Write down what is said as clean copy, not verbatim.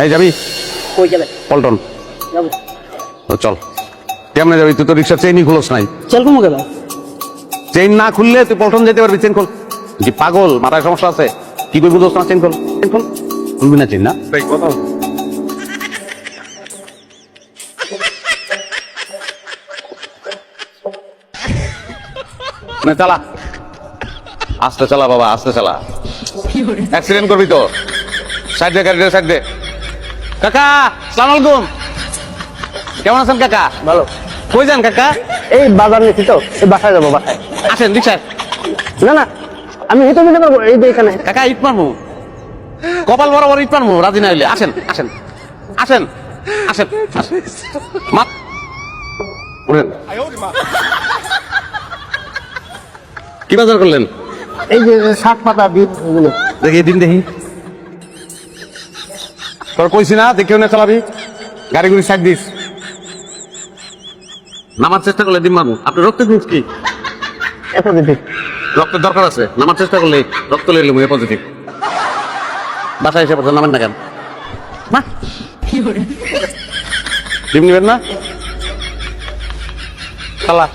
এই যাবি কই যাবেন? পল্টন? যাবো। ও চল। কেমনে যাবি? তুই তো রিক্সার চেইনই খুলোস নাই। চল কমো গেল। চেইন না খুললে তুই পল্টন যেতে পারবি। চেইন খোল। কি পাগল, মাথায় সমস্যা আছে? কি করবি বুঝোস না? চেইন খোল, চেইন খোল। খুলবি না চেইন? না কথা না, চালা আস্তে চালা বাবা, আস্তে চালা। অ্যাক্সিডেন্ট করবি তো। সাইড দে গাড়ি, সাইড দে। কাকা সালাম আলাইকুম, কেমন আছেন কাকা? ভালো। কই যান কাকা? এই বাজার নিচ্ছি তো, এই বাসায় যাবো। বাসায় আসেন রিক্সায়। না না, আমি হেঁটে যেতে পারবো। এই যে এখানে। কাকা ইট মারবো, কপাল বরাবর ইট মারবো রাজি না হইলে। আসেন আসেন আসেন আসেন আসেন। মাপ উঠেন। কি বাজার করলেন? এই যে শাক পাতা বিট এগুলো। দেখি দিন দেখি। তোর কইছি না দেখেও না চালাবি, গাড়িগুলি সাইড দিস। নামার চেষ্টা করলে দিন মারবো। আপনি রক্ত গ্রুপ কি? এ পজিটিভ। রক্তের দরকার আছে, নামার চেষ্টা করলে রক্ত লইলে এ পজিটিভ। বাসায় এসে পড়ছে, নামেন না কেন? মা ডিম নিবেন না? খালা